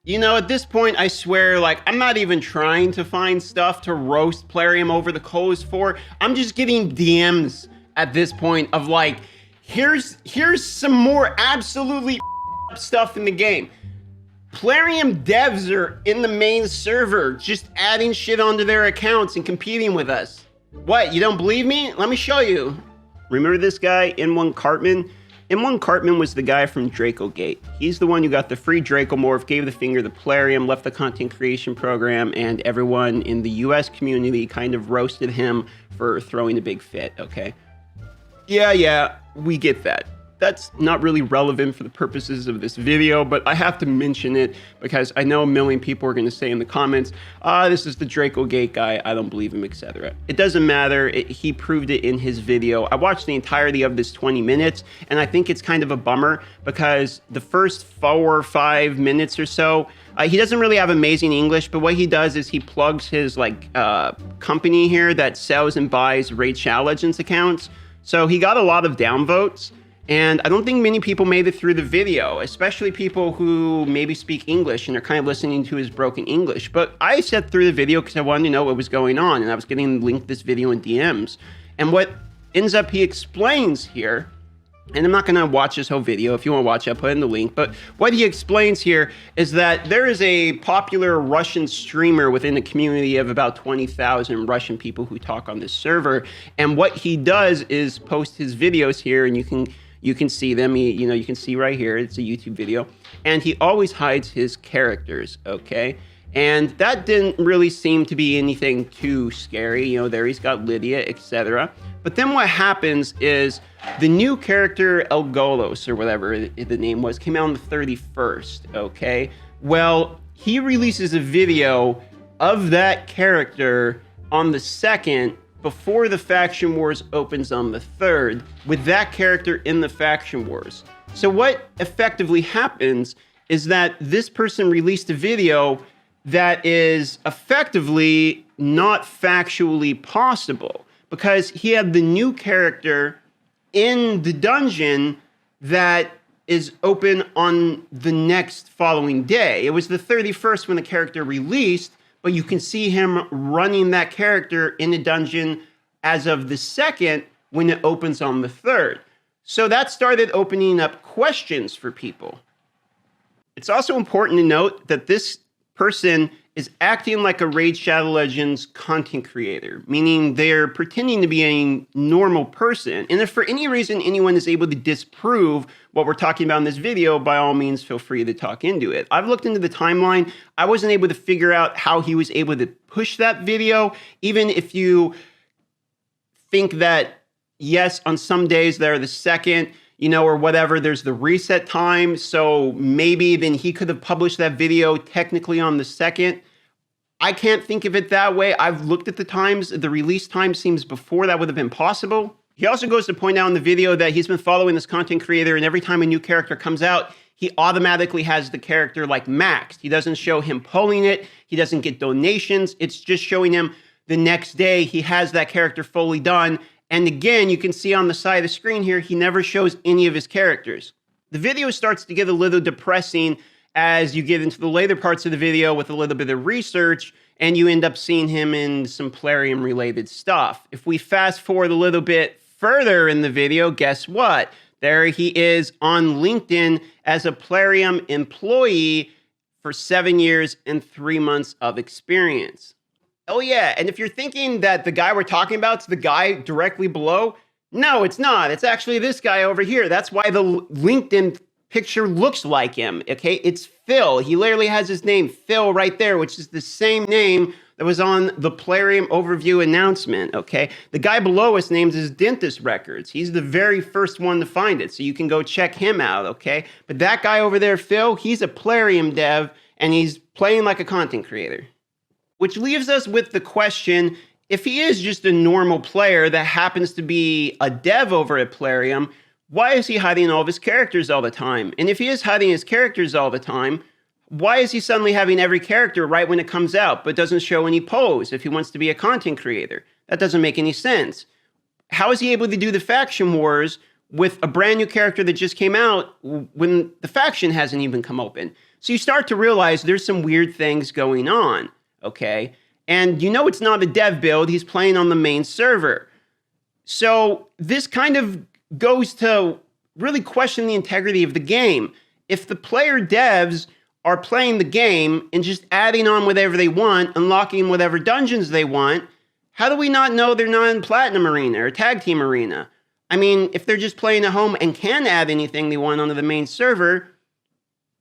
You know, at this point, I swear, like, I'm not even trying to find stuff to roast Plarium over the coals for. I'm just getting DMs at this point of like, here's some more absolutely stuff in the game. Plarium devs are in the main server, just adding shit onto their accounts and competing with us. What, you don't believe me? Let me show you. Remember this guy, N1 Cartman? N1 Cartman was the guy from Dracogate. He's the one who got the free Dracomorph, gave the finger to Plarium, left the content creation program, and everyone in the US community kind of roasted him for throwing a big fit, okay? Yeah, we get that. That's not really relevant for the purposes of this video, but I have to mention it because I know a million people are going to say in the comments, this is the Dracogate guy, I don't believe him, etc. It doesn't matter, he proved it in his video. I watched the entirety of this 20 minutes, and I think it's kind of a bummer because the first 4 or 5 minutes or so, he doesn't really have amazing English, but what he does is he plugs his company here that sells and buys Raid Shadow Legends accounts. So he got a lot of downvotes. And I don't think many people made it through the video, especially people who maybe speak English and are kind of listening to his broken English. But I sat through the video because I wanted to know what was going on, and I was getting linked this video in DMs. And what ends up he explains here, and I'm not going to watch this whole video. If you want to watch it, I'll put it in the link. But what he explains here is that there is a popular Russian streamer within a community of about 20,000 Russian people who talk on this server. And what he does is post his videos here, and you can see them, you can see right here, it's a YouTube video, and he always hides his characters, okay? And that didn't really seem to be anything too scary, there he's got Lydia, etc. But then what happens is the new character El Golos, or whatever the name was, came out on the 31st, okay? Well, he releases a video of that character on the 2nd, before the Faction Wars opens on the 3rd, with that character in the Faction Wars. So what effectively happens is that this person released a video that is effectively not factually possible, because he had the new character in the dungeon that is open on the next following day. It was the 31st when the character released, but you can see him running that character in a dungeon as of the 2nd when it opens on the 3rd. So that started opening up questions for people. It's also important to note that this person is acting like a Raid Shadow Legends content creator, meaning they're pretending to be a normal person. And if for any reason anyone is able to disprove what we're talking about in this video, by all means, feel free to talk into it. I've looked into the timeline. I wasn't able to figure out how he was able to push that video, even if you think that, yes, on some days they're the 2nd, or whatever, there's the reset time. So maybe then he could have published that video technically on the 2nd. I can't think of it that way. I've looked at the times. The release time seems before that would have been possible. He also goes to point out in the video that he's been following this content creator, and every time a new character comes out, he automatically has the character maxed. He doesn't show him pulling it. He doesn't get donations. It's just showing him the next day he has that character fully done. And again, you can see on the side of the screen here, he never shows any of his characters. The video starts to get a little depressing as you get into the later parts of the video with a little bit of research, and you end up seeing him in some Plarium related stuff. If we fast forward a little bit further in the video, guess what? There he is on LinkedIn as a Plarium employee for 7 years and 3 months of experience. Oh yeah, and if you're thinking that the guy we're talking about is the guy directly below, no, it's not. It's actually this guy over here. That's why the LinkedIn picture looks like him, okay? It's Phil. He literally has his name, Phil, right there, which is the same name that was on the Plarium overview announcement, okay? The guy below us names his Dentist Records. He's the very first one to find it, so you can go check him out, okay? But that guy over there, Phil, he's a Plarium dev, and he's playing like a content creator. Which leaves us with the question, if he is just a normal player that happens to be a dev over at Plarium, why is he hiding all of his characters all the time? And if he is hiding his characters all the time, why is he suddenly having every character right when it comes out, but doesn't show any pose if he wants to be a content creator? That doesn't make any sense. How is he able to do the Faction Wars with a brand new character that just came out when the faction hasn't even come open? So you start to realize there's some weird things going on, okay? And you know it's not a dev build, he's playing on the main server. So this kind of goes to really question the integrity of the game. If the player devs are playing the game and just adding on whatever they want, unlocking whatever dungeons they want, how do we not know they're not in Platinum Arena or Tag Team Arena? I mean, if they're just playing at home and can add anything they want onto the main server,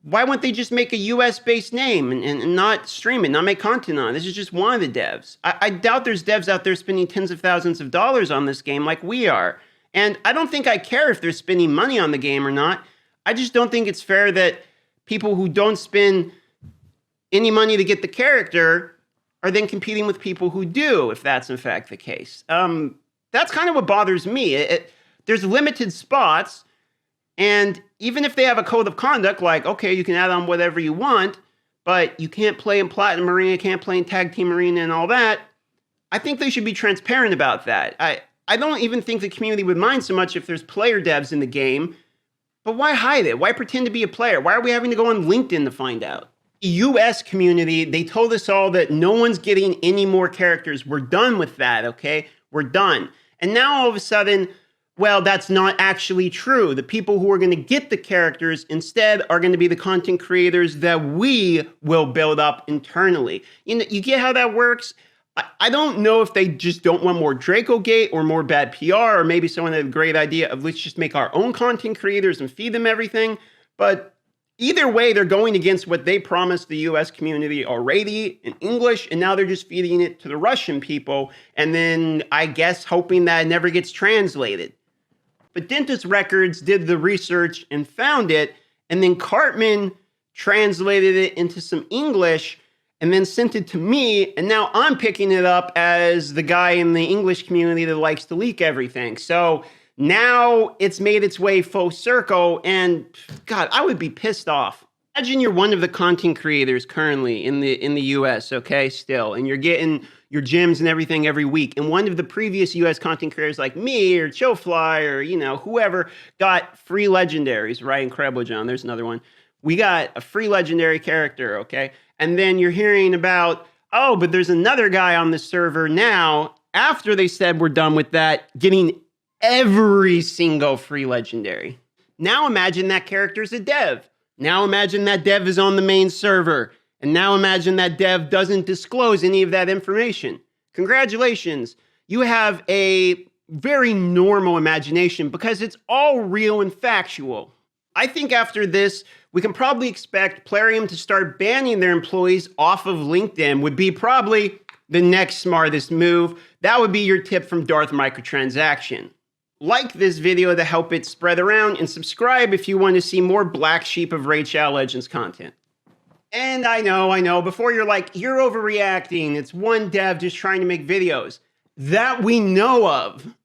why wouldn't they just make a US-based name and not stream it, not make content on it? This is just one of the devs. I doubt there's devs out there spending tens of thousands of dollars on this game like we are. And I don't think I care if they're spending money on the game or not. I just don't think it's fair that people who don't spend any money to get the character are then competing with people who do, if that's in fact the case. That's kind of what bothers me. There's limited spots, and even if they have a code of conduct, like, okay, you can add on whatever you want, but you can't play in Platinum Arena, can't play in Tag Team Arena and all that, I think they should be transparent about that. I don't even think the community would mind so much if there's player devs in the game, but why hide it? Why pretend to be a player? Why are we having to go on LinkedIn to find out? The US community, they told us all that no one's getting any more characters. We're done with that, okay? We're done. And now all of a sudden, well, that's not actually true. The people who are going to get the characters instead are going to be the content creators that we will build up internally. You get how that works? I don't know if they just don't want more Dracogate or more bad PR, or maybe someone had a great idea of let's just make our own content creators and feed them everything. But either way, they're going against what they promised the US community already in English, and now they're just feeding it to the Russian people, and then I guess hoping that it never gets translated. But Dentist Records did the research and found it, and then Cartman translated it into some English and then sent it to me, and now I'm picking it up as the guy in the English community that likes to leak everything. So now it's made its way full circle, and God, I would be pissed off. Imagine you're one of the content creators currently in the US, okay, still, and you're getting your gyms and everything every week. And one of the previous US content creators like me or Chillfly or, whoever got free legendaries, right? Incredible John, there's another one. We got a free legendary character, okay? And then you're hearing about, oh, but there's another guy on the server now, after they said we're done with that, getting every single free legendary. Now imagine that character's a dev. Now imagine that dev is on the main server. And now imagine that dev doesn't disclose any of that information. Congratulations. You have a very normal imagination because it's all real and factual. I think after this, we can probably expect Plarium to start banning their employees off of LinkedIn would be probably the next smartest move. That would be your tip from Darth Microtransaction. Like this video to help it spread around, and subscribe if you want to see more Black Sheep of Raid Shadow Legends content. And I know, before you're like, you're overreacting, it's one dev just trying to make videos. That we know of.